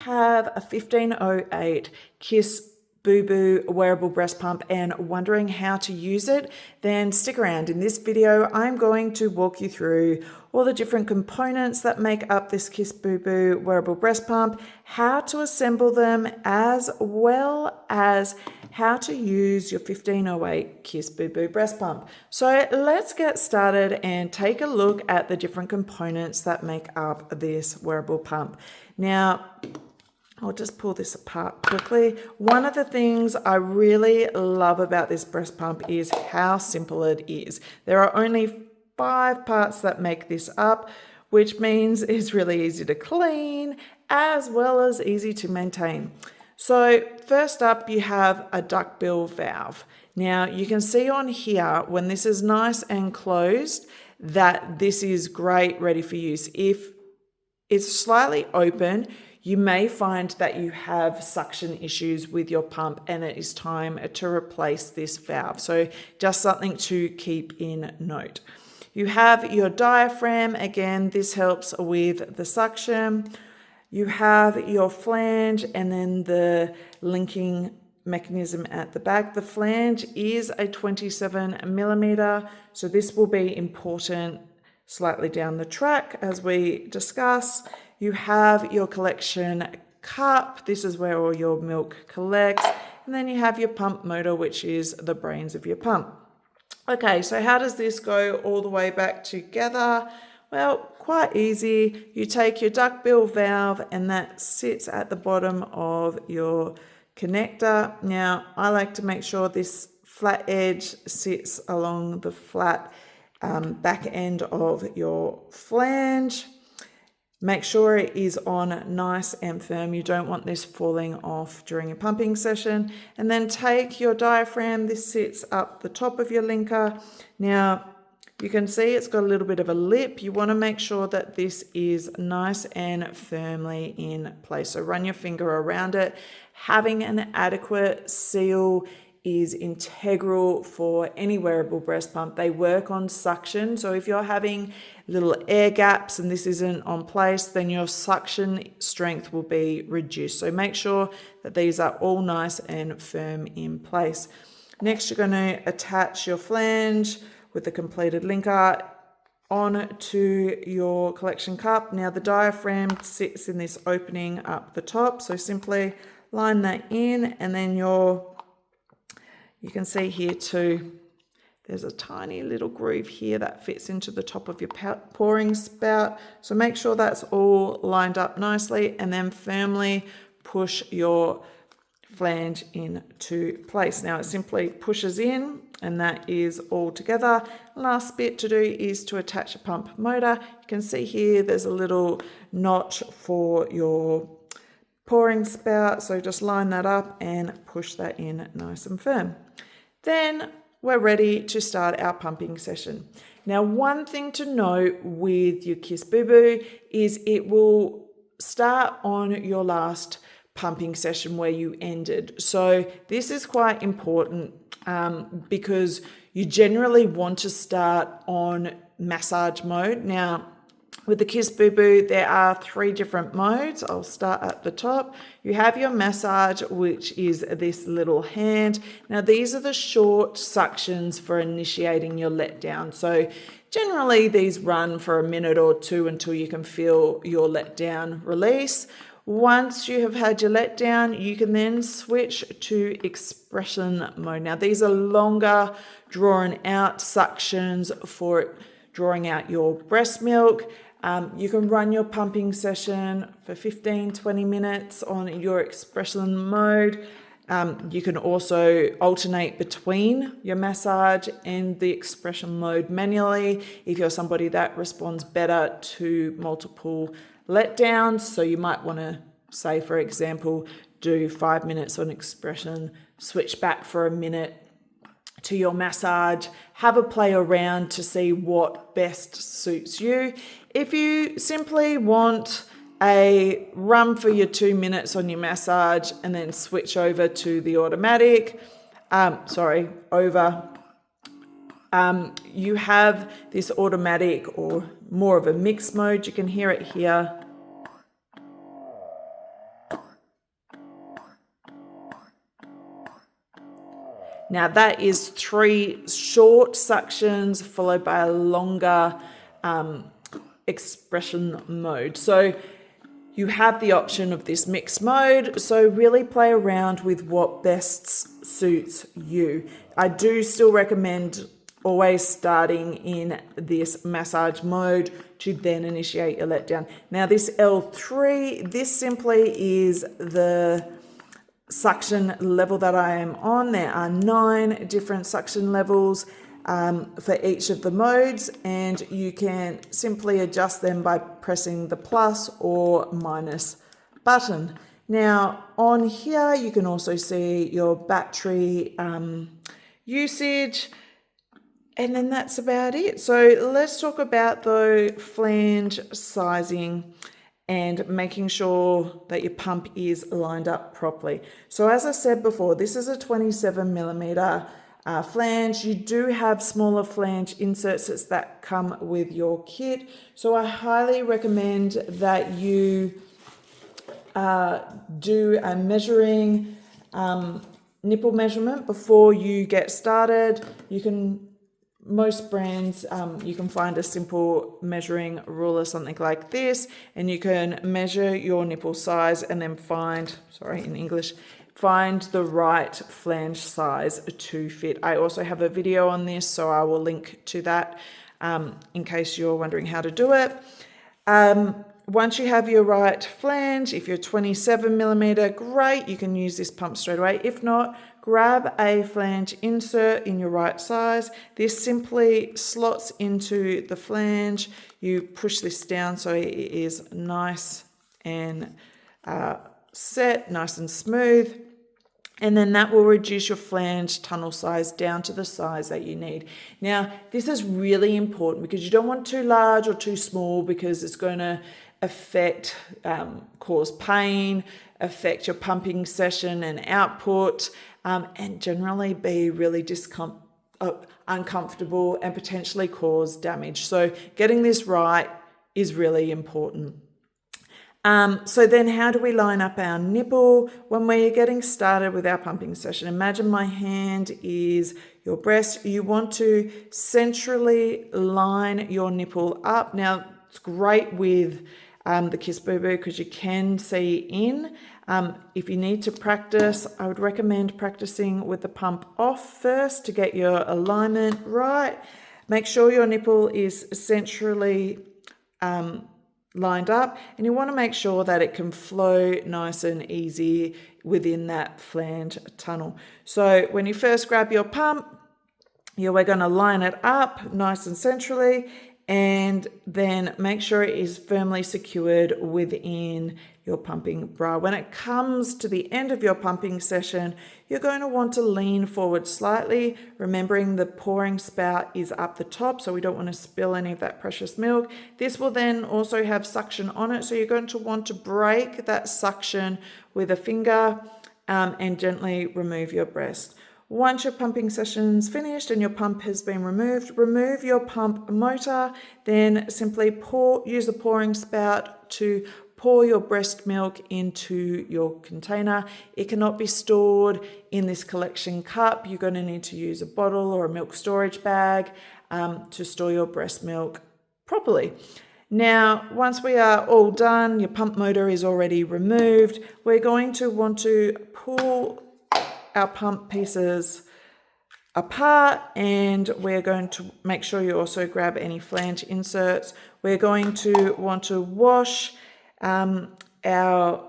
Have a 1508 Kissbobo wearable breast pump and wondering how to use it, then stick around. In this video, I'm going to walk you through all the different components that make up this Kissbobo wearable breast pump, how to assemble them, as well as how to use your 1508 Kissbobo breast pump. So let's get started and take a look at the different components that make up this wearable pump. Now, I'll just pull this apart quickly. One of the things I really love about this breast pump is how simple it is. There are only 5 parts that make this up, which means it's really easy to clean as well as easy to maintain. So first up, you have a duckbill valve. Now you can see on here, when this is nice and closed, that this is great, ready for use. If it's slightly open, you may find that you have suction issues with your pump and it is time to replace this valve. So just something to keep in note. You have your diaphragm. Again, this helps with the suction. You have your flange and then the linking mechanism at the back. The flange is a 27 millimeter, so this will be important slightly down the track as we discuss. You have your collection cup. This is where all your milk collects. And then you have your pump motor, which is the brains of your pump. Okay, so how does this go all the way back together? Well, quite easy. You take your duckbill valve and that sits at the bottom of your connector. Now, I like to make sure this flat edge sits along the flat back end of your flange. Make sure it is on nice and firm. You don't want this falling off during a pumping session. And then take your diaphragm. This sits up the top of your linker. Now, you can see it's got a little bit of a lip. You want to make sure that this is nice and firmly in place. So run your finger around it. Having an adequate seal is integral for any wearable breast pump. They work on suction. So if you're having little air gaps and this isn't on place, then your suction strength will be reduced. So make sure that these are all nice and firm in place. Next, you're going to attach your flange with the completed linker onto your collection cup. Now the diaphragm sits in this opening up the top. So simply line that in, and then you can see here too, there's a tiny little groove here that fits into the top of your pouring spout. So make sure that's all lined up nicely and then firmly push your flange into place. Now it simply pushes in and that is all together. Last bit to do is to attach a pump motor. You can see here there's a little notch for your pouring spout, so just line that up and push that in nice and firm. Then we're ready to start our pumping session. Now, one thing to note with your Kissbobo is it will start on your last pumping session where you ended. So this is quite important because you generally want to start on massage mode. Now, with the Kissbobo, there are 3 different modes. I'll start at the top. You have your massage, which is this little hand. Now, these are the short suctions for initiating your letdown. So generally, these run for a minute or 2 until you can feel your letdown release. Once you have had your letdown, you can then switch to expression mode. Now, these are longer, drawn out suctions for drawing out your breast milk. You can run your pumping session for 15-20 minutes on your expression mode. You can also alternate between your massage and the expression mode manually if you're somebody that responds better to multiple letdowns. So you might want to say, for example, do 5 minutes on expression, switch back for a minute to your massage, have a play around to see what best suits you. If you simply want a run for your 2 minutes on your massage and then switch over to the automatic, you have this automatic or more of a mixed mode. You can hear it here. Now that is 3 short suctions followed by a longer expression mode. So you have the option of this mixed mode, so really play around with what best suits you. I do still recommend always starting in this massage mode to then initiate your letdown. Now this L3, this simply is the suction level that I am on. There are 9 different suction levels for each of the modes, and you can simply adjust them by pressing the plus or minus button. Now on here you can also see your battery usage, and then that's about it. So let's talk about the flange sizing and making sure that your pump is lined up properly. So as I said before, this is a 27 millimeter flange. You do have smaller flange inserts that come with your kit. So I highly recommend that you do a measuring nipple measurement before you get started. Most brands, you can find a simple measuring rule or something like this, and you can measure your nipple size and then find the right flange size to fit. I also have a video on this, so I will link to that in case you're wondering how to do it. Once you have your right flange, if you're 27 millimeter, great, you can use this pump straight away. If not, grab a flange insert in your right size. This simply slots into the flange. You push this down so it is nice and set, nice and smooth. And then that will reduce your flange tunnel size down to the size that you need. Now, this is really important because you don't want too large or too small, because it's going to affect, cause pain, affect your pumping session and output, and generally be really uncomfortable and potentially cause damage. So getting this right is really important. So then how do we line up our nipple when we're getting started with our pumping session? Imagine my hand is your breast. You want to centrally line your nipple up. Now, it's great with the Kissbobo because you can see in. If you need to practice, I would recommend practicing with the pump off first to get your alignment right. Make sure your nipple is centrally lined up, and you want to make sure that it can flow nice and easy within that flange tunnel. So when you first grab your pump, we're going to line it up nice and centrally, and then make sure it is firmly secured within your pumping bra. When it comes to the end of your pumping session, you're going to want to lean forward slightly, remembering the pouring spout is up the top, so we don't want to spill any of that precious milk. This will then also have suction on it, so you're going to want to break that suction with a finger and gently remove your breast. Once your pumping session's finished and your pump has been removed, remove your pump motor, then simply use the pouring spout to pour your breast milk into your container. It cannot be stored in this collection cup. You're going to need to use a bottle or a milk storage bag to store your breast milk properly. Now, once we are all done, your pump motor is already removed, we're going to want to pull our pump pieces apart, and we're going to make sure you also grab any flange inserts. We're going to want to wash our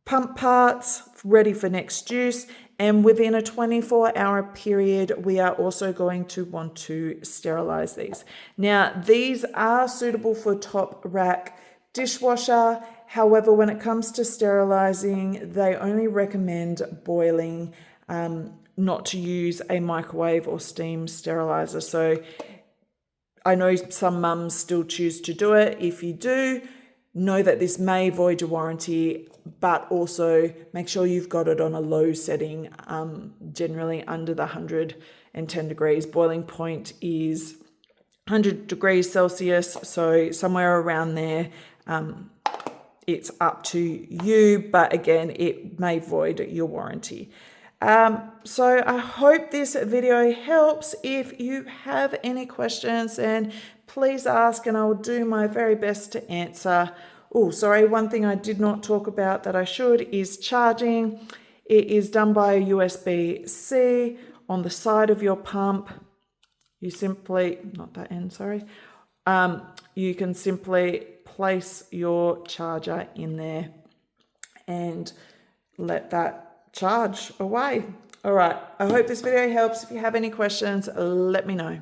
pump parts ready for next use, and within a 24-hour period we are also going to want to sterilize these. Now, these are suitable for top rack dishwasher. However, when it comes to sterilizing, they only recommend boiling, not to use a microwave or steam sterilizer. So I know some mums still choose to do it. If you do, know that this may void your warranty, but also make sure you've got it on a low setting, generally under the 110 degrees. Boiling point is 100 degrees Celsius, so somewhere around there. It's up to you, but again, it may void your warranty. So I hope this video helps. If you have any questions, then please ask and I will do my very best to answer. Oh, sorry, one thing I did not talk about that I should is charging. It is done by a USB-C on the side of your pump. You simply, not that end, sorry. You can simply place your charger in there and let that charge away. All right, I hope this video helps. If you have any questions, let me know.